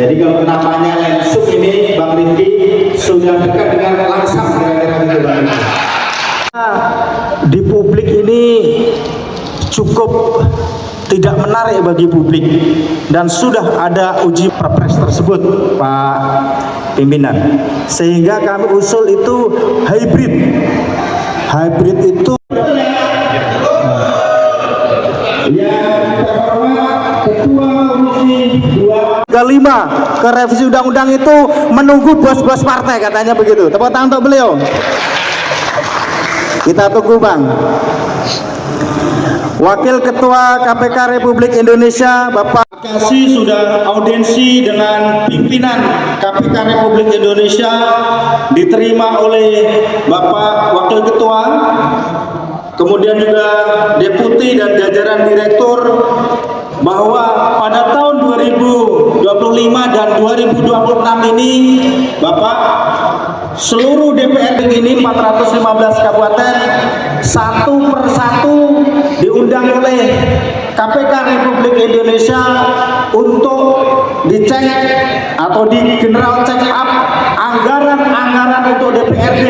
Jadi kalau namanya Lensuk ini Bang Rifki sudah dekat dengan langsam kira-kira gitu Bang. Di publik ini cukup tidak menarik bagi publik dan sudah ada uji perpres tersebut Pak Pimpinan, sehingga kami usul itu hybrid itu yang terhormat Ketua Komisi 2 ke revisi undang-undang itu menunggu bos-bos partai katanya begitu. Tepuk tangan untuk beliau. Kita tunggu Bang. Wakil Ketua KPK Republik Indonesia Bapak Kasih sudah audiensi dengan pimpinan KPK Republik Indonesia, diterima oleh Bapak Wakil Ketua, kemudian juga Deputi dan jajaran Direktur, bahwa pada tahun 2025 dan 2026 ini Bapak seluruh DPRD ini 415 kabupaten satu persatu diundang oleh KPK Republik Indonesia untuk dicek atau di general check up anggaran-anggaran untuk DPRD,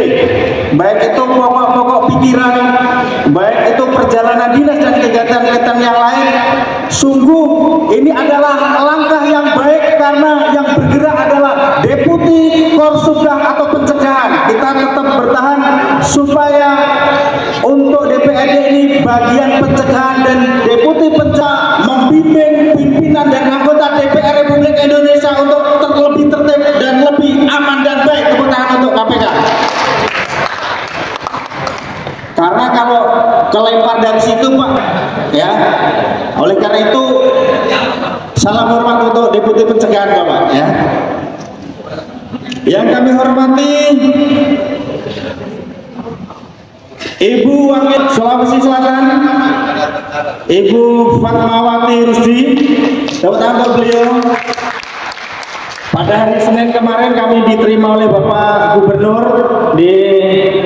baik itu pokok-pokok pikiran, baik itu perjalanan dinas dan kegiatan-kegiatan yang lain. Sungguh ini adalah langkah yang baik karena yang bergerak adalah Deputi Korsubdah atau pencegahan. Kita tetap bertahan supaya untuk DPRD ini bagian pencegahan dan Deputi pencegahan membimbing pimpinan dan anggota DPR Republik Indonesia untuk lebih tertib dan lebih aman dan baik. Tepuk tangan untuk KPK. Karena kalau kelempar dari situ Pak, ya, oleh karena itu salam hormat untuk Deputi Pencegahan Bapak, ya. Yang kami hormati Ibu Wakil Sulawesi Selatan, Ibu Fatmawati Rusdi. Tepuk tangan untuk beliau. Pada hari Senin kemarin kami diterima oleh Bapak Gubernur di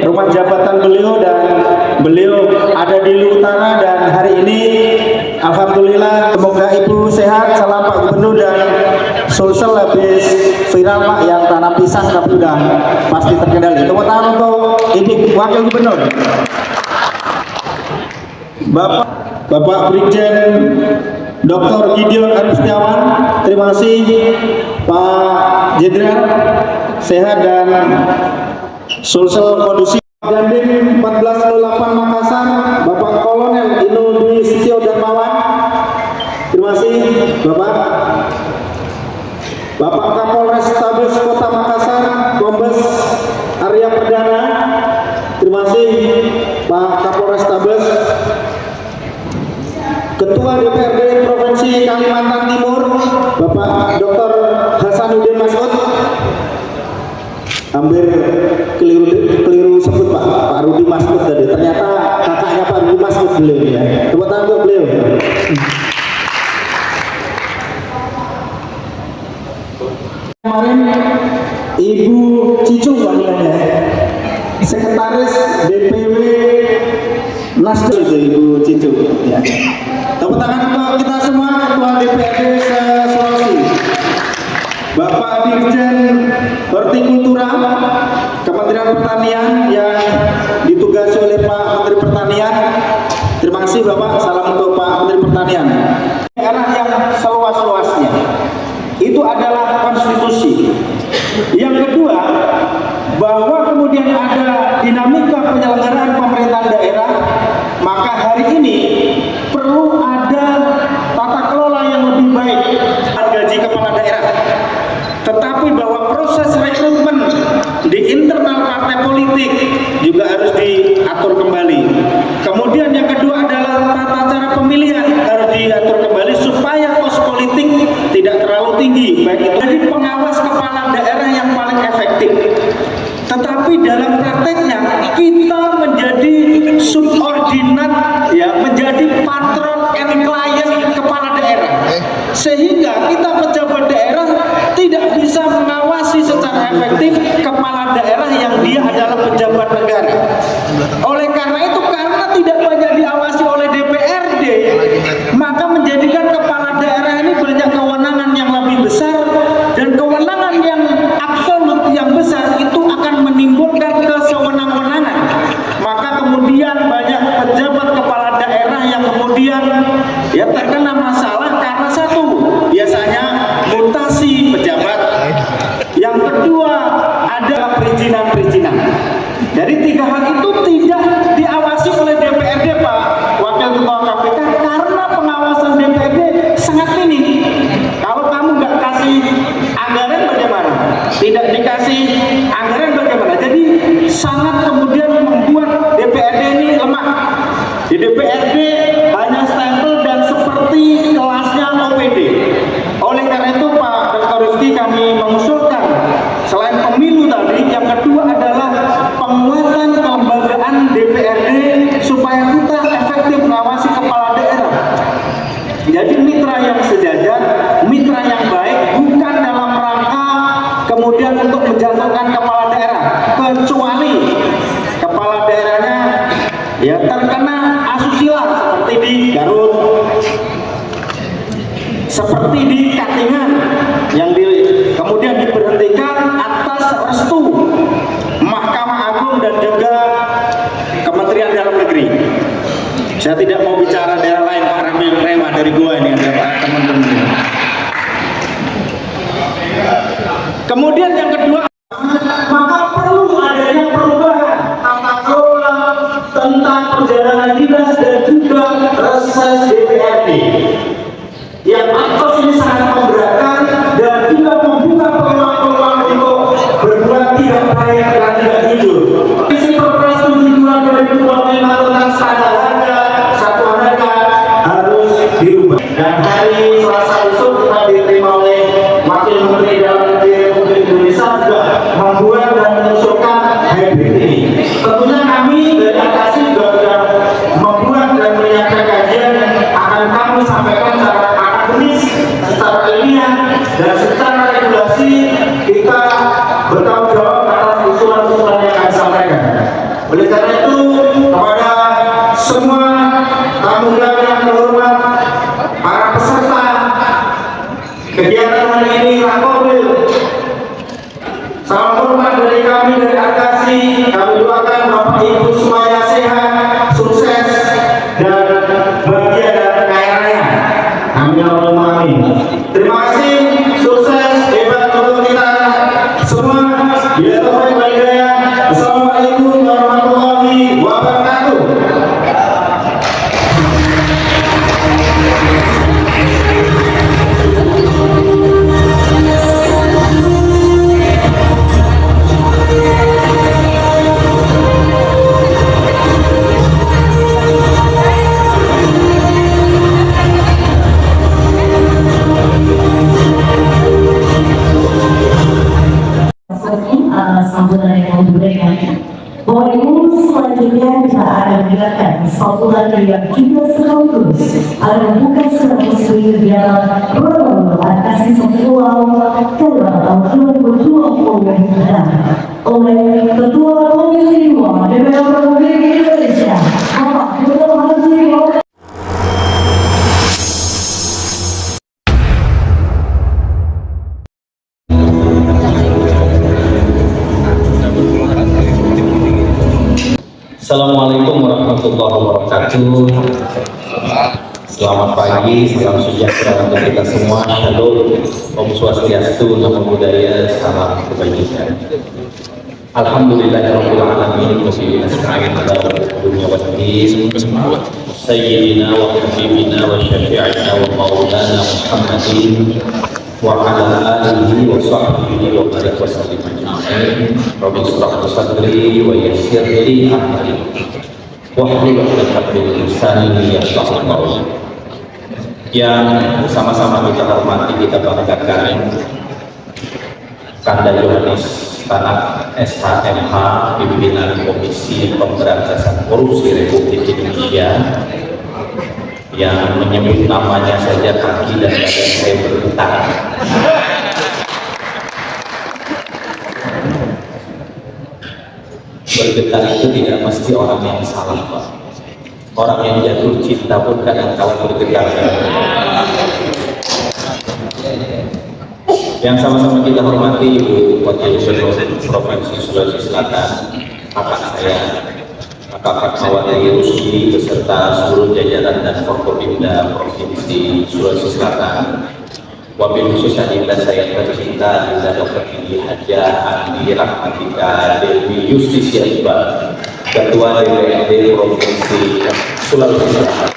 rumah jabatan beliau dan beliau ada di Utara, dan hari ini alhamdulillah semoga Ibu sehat. Salam Pak Gubernur, dan Sulsel habis viral Pak yang tanam pisang tapi udah pasti terkendali. Tepuk tangan untuk Ibu Wakil Gubernur. Bapak Brigjen Dr. Gideon Arif Setiawan, terima kasih Pak Jenderal, sehat dan Sulsel kondusif. Dandim 1408 Makassar, Bapak Kolonel Ino Dwi Setio Darmawan, terima kasih Bapak. Bapak Kapolres Tabes Kota Makassar, Kombes Arya Perdana, terima kasih Pak Kapolres Tabes. Ketua DPRD Provinsi Kalimantan Timur, Bapak Dr. Hasanuddin Masud. Hampir keliru sebut Pak Rudi Masud tadi. Ternyata kakaknya Pak Rudi Masud beliau, ya. Tepuk tangan untuk beliau. Kemarin Ibu Cicu panggilannya, Sekretaris DPW Nasdem itu Ibu Cicu, ya. Tepuk tangan untuk kita semua, Ketua DPRD se-Sulawesi. Bapak Dirjen Hortikultura Kementerian Pertanian yang ditugasi oleh Pak Menteri Pertanian, terima kasih Bapak. Salam untuk Pak Menteri Pertanian. Daerah yang seluas-luasnya itu adalah konstitusi. Yang kedua, bahwa kemudian ada dinamika penyelenggaraan pemerintahan daerah, maka hari ini perlu ada tata kelola yang lebih baik gaji kepala daerah. Tetapi bahwa proses rekrutmen di internal partai politik juga harus diatur kembali. Kemudian yang kedua adalah tata cara pemilihan harus diatur kembali supaya kos politik tidak terlalu tinggi. Baik itu jadi pengawas kepala daerah yang paling efektif. Tetapi dalam prakteknya kita menjadi subordinat, ya, menjadi patron and client kepala daerah, sehingga kita pejabat daerah tidak bisa mengawasi secara efektif kepala daerah yang dia adalah pejabat negara. Oleh karena itu, karena tidak banyak diawasi oleh DPRD, maka menjadikan kepala daerah ini banyak kewenangan yang lebih besar dan Jadi 3 hal itu tidak diawasi oleh DPRD, Pak Wakil Ketua KPK, karena pengawasan DPRD sangat minim. Kalau kamu nggak kasih anggaran bagaimana? Tidak dikasih anggaran bagaimana? Jadi sangat kemudian membuat DPRD ini lemah. Di DPRD hanya stempel dan seperti kelasnya OPD. Oleh karena itu Pak Dr. Rizky, kami mengusulkan selain pemilu tadi, yang kedua adalah penguatan kelembagaan DPRD supaya kita efektif mengawasi kepala daerah. Jadi mitra yang sejajar, mitra yang baik, bukan dalam rangka kemudian untuk menjatuhkan kepala daerah, kecuali kepala daerahnya ya terkena asusila seperti di Garut, seperti di Katingan, yang kemudian diberhentikan atas restu Mahkamah Agung dan juga Kementerian Dalam Negeri. Saya tidak mau bicara daerah lain, Pak Ramil Rema dari gua ini, ada Pak teman-teman. Kemudian yang kedua, maka perlu adanya perubahan tata kelola tentang perjalanan dinas dan juga reses DPRD. Yang aktos ini sangat memberatkan dan juga membuka peluang-peluang untuk berbuat tidak baik dan tidak jujur. Isi Perpres 72 2025 tentang standar harga satuan harga harus dirubah. Dan hari Selasa besok kita diterima oleh Wakil Menteri Dalam Negeri Republik Indonesia juga membuat dan mengusulkan hybrid ini. Tentunya kami dari Akasi juga sudah membuat dan menyiapkan kajian yang akan kami sampaikan secara akademis, secara ilmiah, dan secara regulasi. Kita bertanggung jawab atas usulan-usulan yang kami sampaikan. Oleh karena itu, kepada semua tamu undangan yang terhormat, para peserta kegiatan hari ini, Rakorwil, salam hormat dari kami dari Akasi. Kami doakan Bapak Ibu semuanya sehat, sukses, dan bahagia dan kaya raya. Amin ya rabbal alamin. Terima kasih, sukses, hebat untuk kita semua. Bila taufik wal hidayah. Assalamualaikum warahmatullahi wabarakatuh. Sambutan yang diberikan. Bapak Ibu, selanjutnya kita akan mendengarkan sambutan yang juga sekaligus akan membuka seluruh kegiatan Pro Akasi Seksual dalam tahun 2020 mendatang oleh Ketua Komisi 2 DPR Republik Indonesia, Bapak Dr. Haji. Assalamualaikum warahmatullahi wabarakatuh. Selamat pagi, salam sejahtera untuk kita semua. Shalom, Om Swastiastu, Namo Buddhaya, salam kebajikan. Alhamdulillahirabbil alamin, wassalatu wassalamu ala dunya waddin, sayyidina wa habibina wa syafi'ina wa maulana Muhammadin wa ala alihi wa sahbihi wa barik wa sallim ajma'in. Rabbi shrah li sadri wa yassir li amri wahlul 'uqdatam min lisani yafqahu qawli. Yang sama-sama kita hormati, kita banggakan Kanda Yohanes Tanak SHMH, pimpinan Komisi Pemberantasan Korupsi Republik Indonesia, yang menyebut namanya saja kaki dan badan saya bergetar. Bergetar itu tidak mesti orang yang salah, Pak. Orang yang jatuh cinta pun kadang kala bergetar. Yang sama-sama kita hormati Ibu Wakil Gubernur Provinsi Sulawesi Selatan, kakak saya, Kakak Fatmawati Rusdi, beserta seluruh jajaran dan Forkopimda Provinsi Sulawesi Selatan, Wabil khusus adalah saya tercinta adalah Dr. Indi Haja Andi Rahmatika Dewi Justisia Iqbal, Ketua DPRD Provinsi Sulawesi Selatan.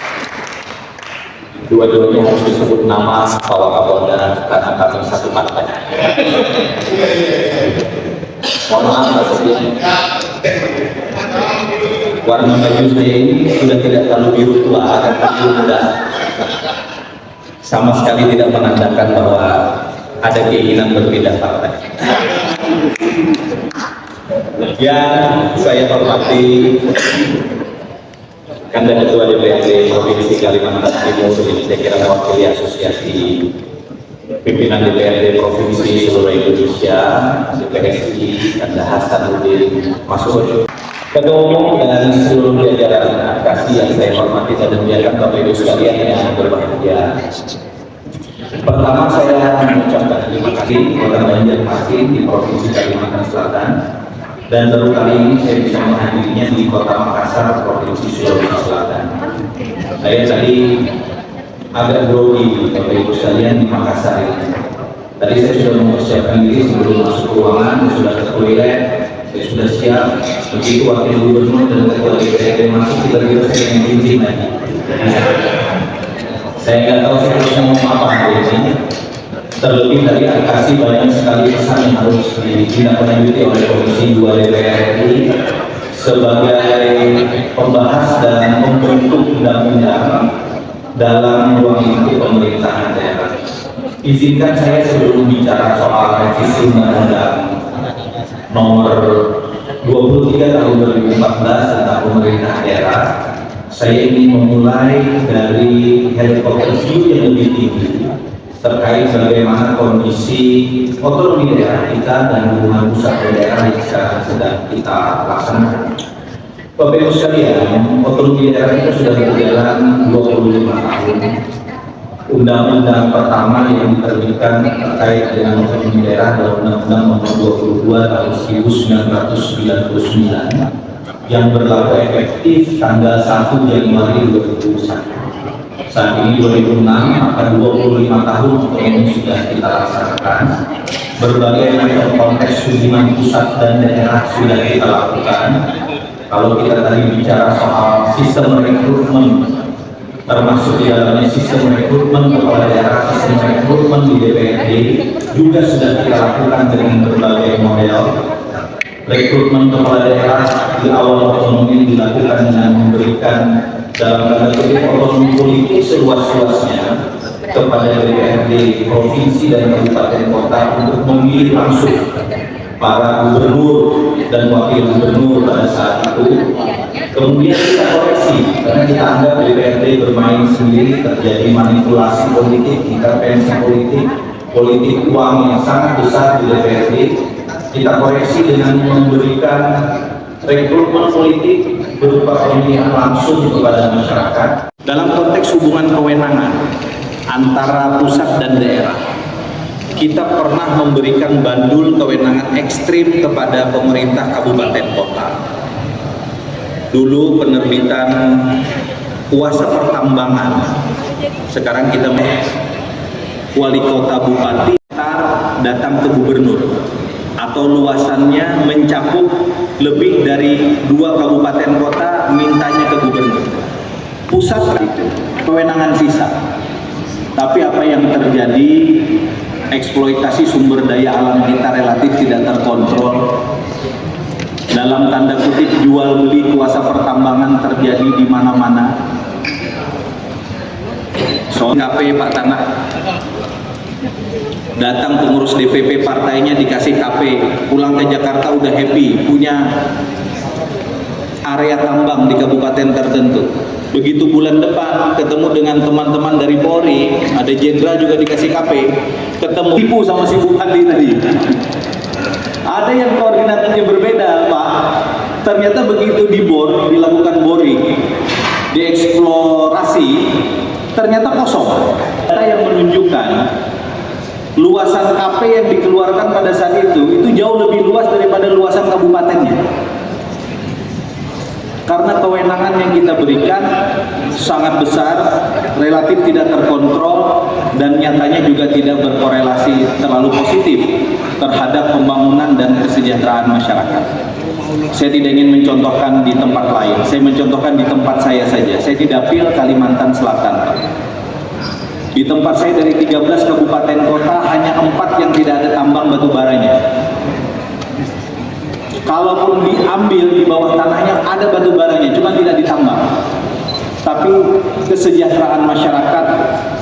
Dua-duanya harus disebut nama Pak Kapolda karena kami satu partai. Mohon maaf maksudnya warna baju saya ini sudah tidak terlalu biru tua, akan biru muda. Sama sekali tidak menandakan bahwa ada keinginan berpindah partai. Yang saya hormati Kanda Ketua DPRD Provinsi Kalimantan Timur, ini saya kira mewakili Asosiasi Pimpinan DPRD Provinsi seluruh Indonesia, DPRSI, Kanda Hasanuddin Masud, Ketua Umum dan seluruh jajaran AKASI yang saya hormati dan muliakan Bapak Ibu sekalian yang berbahagia. Pertama saya mengucapkan terima kasih kepada Banjarmasin di Provinsi Kalimantan Selatan, dan baru kali ini saya bisa menghadirinya di Kota Makassar, Provinsi Sulawesi Selatan. Saya tadi agak grogi Bapak Ibu sekalian di Makassar ini. Tadi saya sudah mempersiapkan diri sebelum masuk ruangan, saya sudah ke toilet, saya sudah siap. Begitu wakil gubernur dan ketua DPRD masuk, tiba-tiba saya yang izin lagi. Saya nggak tahu saya harus ngomong apa hari ini. Terlebih dari AKASI banyak sekali pesan yang harus ditindaklanjuti oleh Komisi 2 DPR RI sebagai pembahas dan pembentuk undang-undang dalam ruang lingkup pemerintahan daerah. Izinkan saya sebelum bicara soal revisi undang-undang nomor 23 tahun 2014 tentang pemerintah daerah, saya ingin memulai dari helikopter view yang lebih tinggi terkait bagaimana kondisi otonomi daerah kita dan hubungan pusat dan daerah yang sekarang sedang kita laksanakan. Bapak Ibu sekalian, otonomi daerah kita sudah berjalan 25 tahun. Undang-undang pertama yang diterbitkan terkait dengan otonomi daerah adalah Undang-Undang Nomor 22 Tahun 1999 yang berlaku efektif tanggal 1 Januari 2001. Saat ini 2006, maka 25 tahun untuk ini sudah kita laksanakan. Berbagai macam konteks hubungan pusat dan daerah sudah kita lakukan. Kalau kita tadi bicara soal sistem rekrutmen, termasuk di dalamnya sistem rekrutmen kepala daerah, sistem rekrutmen di DPRD juga sudah kita lakukan dengan berbagai model. Rekrutmen kepala daerah di awal otonomi dilakukan dengan memberikan dalam tanda kutip otonomi politik seluas-luasnya kepada DPRD provinsi dan kabupaten kota untuk memilih langsung para gubernur dan wakil gubernur pada saat itu. Kemudian kita koreksi karena kita anggap DPRD bermain sendiri, terjadi manipulasi politik, intervensi politik, politik uang yang sangat besar di DPRD. Kita koreksi dengan memberikan rekrutmen politik berupa pemilihan langsung kepada masyarakat dalam konteks hubungan kewenangan antara pusat dan daerah. Kita pernah memberikan bandul kewenangan ekstrim kepada pemerintah kabupaten kota. Dulu penerbitan kuasa pertambangan, sekarang kita wali kota bupati datang ke gubernur, atau luasannya mencakup lebih dari 2 kabupaten kota, mintanya ke gubernur. Pusat itu kewenangan sisa. Tapi apa yang terjadi, eksploitasi sumber daya alam kita relatif tidak terkontrol. Dalam tanda kutip jual beli kuasa pertambangan terjadi di mana-mana. Soal KP Pak Tanah, datang pengurus DPP partainya dikasih KP, pulang ke Jakarta udah happy, punya area tambang di kabupaten tertentu. Begitu bulan depan ketemu dengan teman-teman dari Polri, ada jenderal juga dikasih KP, ketemu tipu sama si bupati tadi. Ada yang koordinatnya berbeda, Pak. Ternyata begitu dibor, dilakukan boring, dieksplorasi, ternyata kosong. Data yang menunjukkan luasan KP yang dikeluarkan pada saat itu jauh lebih luas daripada luasan kabupatennya. Karena kewenangan yang kita berikan sangat besar, relatif tidak terkontrol, dan nyatanya juga tidak berkorelasi terlalu positif terhadap pembangunan dan kesejahteraan masyarakat. Saya tidak ingin mencontohkan di tempat lain, saya mencontohkan di tempat saya saja. Saya di Dapil, Kalimantan Selatan, Pak. Di tempat saya dari 13 kabupaten kota hanya 4 yang tidak ada tambang batu baranya. Kalaupun diambil di bawah tanahnya ada batu baranya, cuma tidak ditambang. Tapi kesejahteraan masyarakat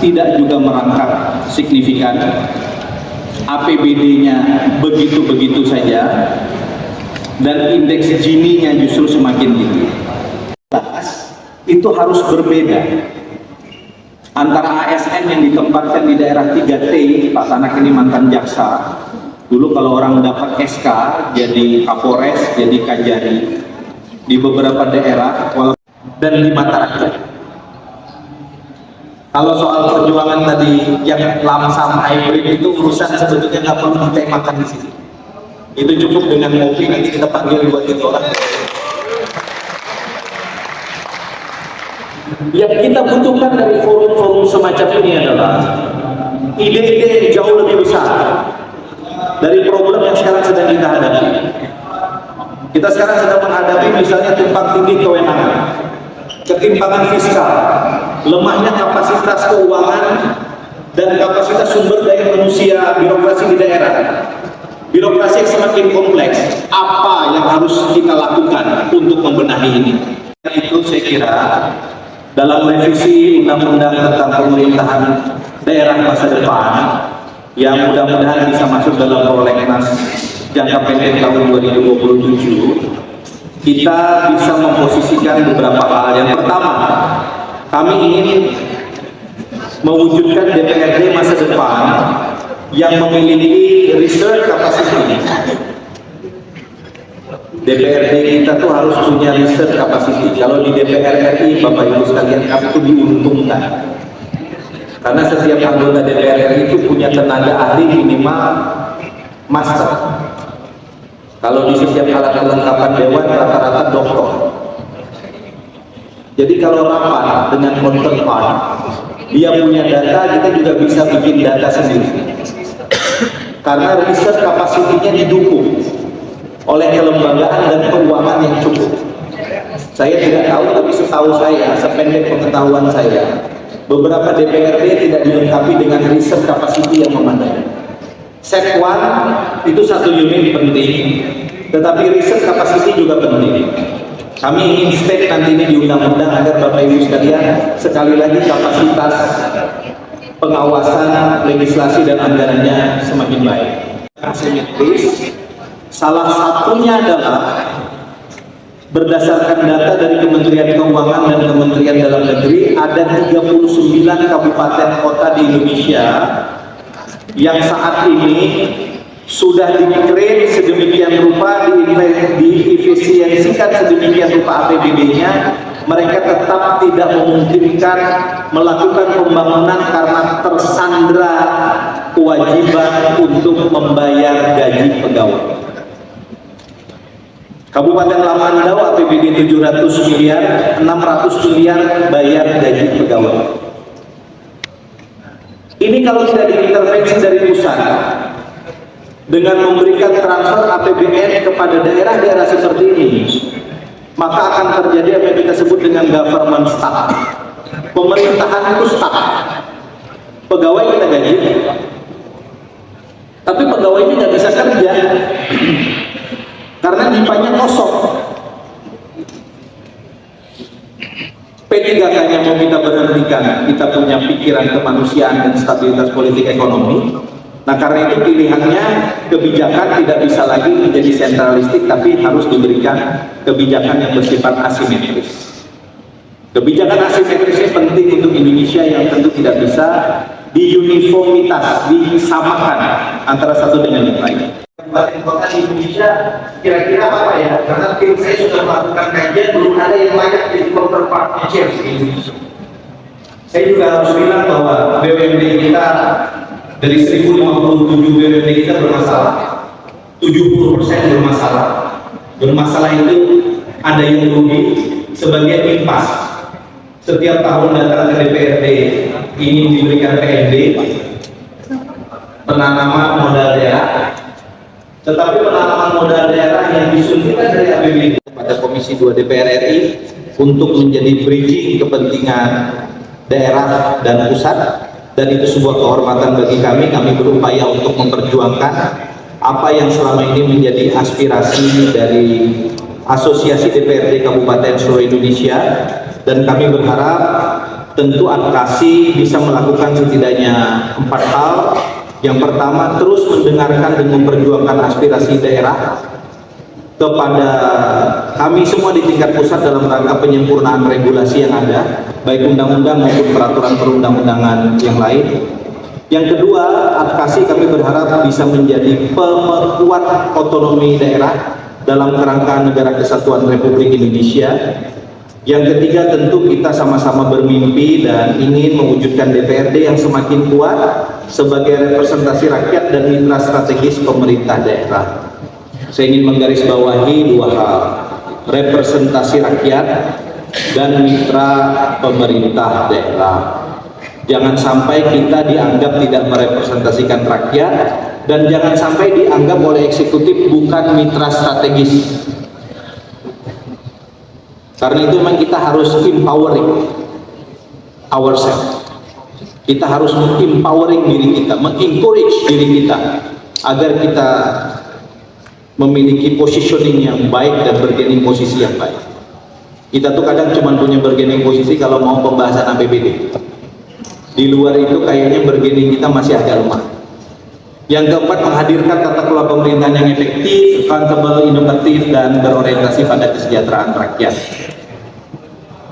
tidak juga merangkak signifikan. APBD-nya begitu-begitu saja, dan indeks Gini-nya justru semakin tinggi. Itu harus berbeda antara ASN yang ditempatkan di daerah 3T. Pak Tanak ini mantan jaksa. Dulu kalau orang dapat SK jadi Kapolres, jadi Kajari di beberapa daerah, dan di Mataraja. Kalau soal perjuangan tadi yang lamsam hybrid itu urusan sebetulnya nggak perlu ditemakan di sini. Itu cukup dengan ngopi, nanti kita panggil 2-3 orang. Yang kita butuhkan dari forum-forum semacam ini adalah ide-ide yang jauh lebih besar dari problem yang sekarang sedang kita hadapi. Kita sekarang sedang menghadapi misalnya tumpang tindih kewenangan, ketimpangan fiskal, lemahnya kapasitas keuangan dan kapasitas sumber daya manusia birokrasi di daerah. Birokrasi yang semakin kompleks. Apa yang harus kita lakukan untuk membenahi ini? Itu saya kira dalam revisi undang-undang tentang pemerintahan daerah masa depan yang mudah-mudahan bisa masuk dalam prolegnas jangka pendek tahun 2027, kita bisa memposisikan beberapa hal. Yang pertama, kami ingin mewujudkan DPRD masa depan yang memiliki research capacity. DPRD kita tuh harus punya research capacity. Kalau di DPR RI, Bapak Ibu sekalian, kami itu diuntungkan. Karena setiap anggota DPR RI itu punya tenaga ahli minimal master. Kalau di setiap alat kelengkapan dewan rata-rata doktor. Jadi kalau rapat dengan counterpart, dia punya data, kita juga bisa bikin data sendiri. Karena research kapasitinya didukung oleh kelembagaan dan keuangan yang cukup. Saya tidak tahu, tapi setahu saya, sependek pengetahuan saya, beberapa DPRD tidak dilengkapi dengan research capacity yang memadai. Sekwan itu satu unit penting, tetapi research capacity juga penting. Kami ingin state nanti ini di undang-undang agar Bapak Ibu sekalian, sekali lagi kapasitas pengawasan legislasi dan anggarannya semakin baik. Asimetris, salah satunya adalah berdasarkan data dari Kementerian Keuangan dan Kementerian Dalam Negeri, ada 39 kabupaten kota di Indonesia yang saat ini sudah di-create sedemikian rupa, diefisiensikan sedemikian rupa APBD-nya, mereka tetap tidak memungkinkan melakukan pembangunan karena tersandra kewajiban untuk membayar gaji pegawai. Kabupaten Lamandau APBD 700 miliar, 600 miliar bayar gaji pegawai. Ini kalau tidak diintervensi dari pusat dengan memberikan transfer APBN kepada daerah-daerah seperti ini, maka akan terjadi apa yang kita sebut dengan government stuck. Pemerintahan itu stuck. Pegawai kita gaji, tapi pegawai ini nggak bisa kerja karena dipanya kosong. P3K-nya mau kita berhentikan, kita punya pikiran kemanusiaan dan stabilitas politik ekonomi. Nah, karena itu pilihannya kebijakan tidak bisa lagi menjadi sentralistik, tapi harus diberikan kebijakan yang bersifat asimetris. Kebijakan asimetris ini penting untuk Indonesia yang tentu tidak bisa diuniformitas, disamakan antara satu dengan yang lain. Kabupaten kota di Indonesia kira-kira apa ya? Karena tim saya sudah melakukan kajian, belum ada yang layak jadi counterpart di Indonesia. Saya juga harus bilang bahwa BUMD kita dari 1057 BUMD kita bermasalah, 70% bermasalah. Bermasalah itu ada yang rugi, sebagian impas. Setiap tahun datang ke DPRD ingin diberikan PND, penanaman modal daerah, tetapi penanaman modal daerah yang disuntikan dari APBD pada Komisi 2 DPR RI untuk menjadi bridging kepentingan daerah dan pusat, dan itu sebuah kehormatan bagi kami. Kami berupaya untuk memperjuangkan apa yang selama ini menjadi aspirasi dari Asosiasi DPRD Kabupaten seluruh Indonesia, dan kami berharap tentu advokasi bisa melakukan setidaknya 4 hal. Yang pertama, terus mendengarkan dan memperjuangkan aspirasi daerah kepada kami semua di tingkat pusat dalam rangka penyempurnaan regulasi yang ada, baik undang-undang maupun peraturan perundang-undangan yang lain. Yang kedua, advokasi kami berharap bisa menjadi pemekuat otonomi daerah dalam kerangka Negara Kesatuan Republik Indonesia. Yang ketiga, tentu kita sama-sama bermimpi dan ingin mewujudkan DPRD yang semakin kuat sebagai representasi rakyat dan mitra strategis pemerintah daerah. Saya ingin menggarisbawahi 2 hal, representasi rakyat dan mitra pemerintah daerah. Jangan sampai kita dianggap tidak merepresentasikan rakyat, dan jangan sampai dianggap oleh eksekutif bukan mitra strategis. Karena itu memang kita harus empowering ourselves. Kita harus empowering diri kita, mengencourage diri kita agar kita memiliki positioning yang baik dan bergaining posisi yang baik. Kita tuh kadang cuma punya bergaining posisi kalau mau pembahasan APBD. Di luar itu kayaknya bergaining kita masih agak lemah. Yang keempat, menghadirkan tata kelola pemerintahan yang efektif, accountable, inovatif, dan berorientasi pada kesejahteraan rakyat.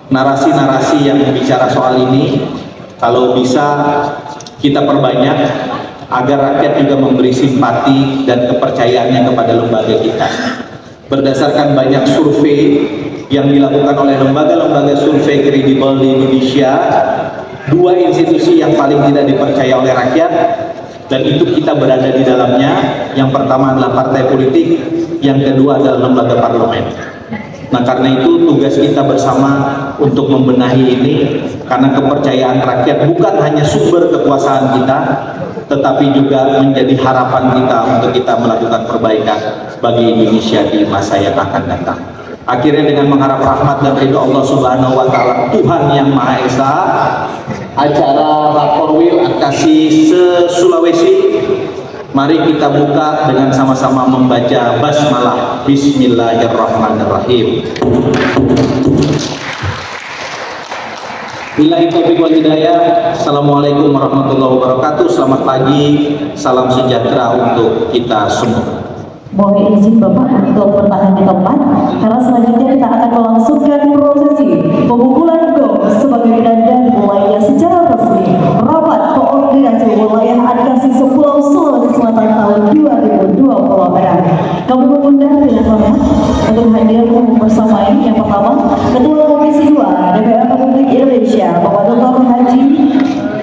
Narasi-narasi yang bicara soal ini, kalau bisa kita perbanyak agar rakyat juga memberi simpati dan kepercayaannya kepada lembaga kita. Berdasarkan banyak survei yang dilakukan oleh lembaga-lembaga survei kredibel di Indonesia, 2 institusi yang paling tidak dipercaya oleh rakyat, dan itu kita berada di dalamnya. Yang pertama adalah partai politik, yang kedua adalah lembaga parlemen. Nah, karena itu tugas kita bersama untuk membenahi ini, karena kepercayaan rakyat bukan hanya sumber kekuasaan kita, tetapi juga menjadi harapan kita untuk kita melakukan perbaikan bagi Indonesia di masa yang akan datang. Akhirnya dengan mengharap rahmat dan ridho Allah Subhanahu wa Ta'ala, Tuhan yang Maha Esa, acara Rakorwil Advokasi se-Sulawesi, mari kita buka dengan sama-sama membaca basmalah. Bismillahirrahmanirrahim. Billahi taufiq wal hidayah. Assalamualaikum warahmatullahi wabarakatuh. Selamat pagi, salam sejahtera untuk kita semua. Mohon izin Bapak untuk bertahan di tempat, karena selanjutnya kita akan melangsungkan prosesi pemukulan gong sebagai penanda wilayah secara resmi rapat koordinasi wilayah advokasi Pulau Sulawesi Selatan tahun 2024. Kami mengundang dengan hormat untuk hadir bersamai yang pertama Ketua Komisi 2 DPR Republik Indonesia Bapak Dr. Haji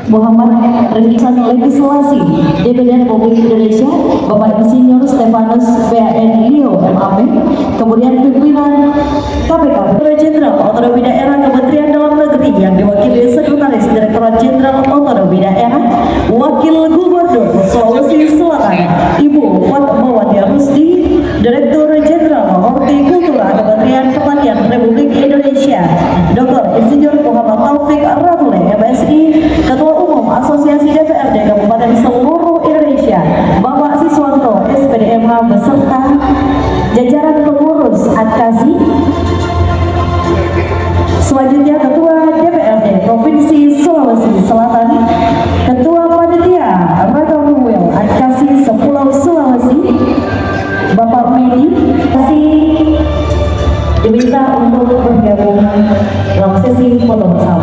Muhammad Rizky Legislasi DPR Republik Indonesia Bapak Insinyur Stefanus BAN Leo MAP, kemudian pimpinan KPK Jenderal Otonomi Daerah Kementerian Dalam Negeri yang diwakili Sekretaris Direktorat Jenderal Otonomi Daerah, Wakil Gubernur Sulawesi Selatan Ibu Fatmawati Rusdi, Direktur Jenderal Hortikultura Kementerian Pertanian Republik Indonesia Dr. Insinyur Muhammad Taufik Ratule MSI, Ketua Umum Asosiasi DPRD Kabupaten seluruh Indonesia Bapak Siswanto SPDMH beserta jajaran pengurus advokasi. Selanjutnya Ketua DPRD Provinsi Sulawesi Selatan, Ketua Panitia Rakorwil Advokasi Pulau Sulawesi Bapak Medi, diminta untuk bergabung dalam sesi foto bersama.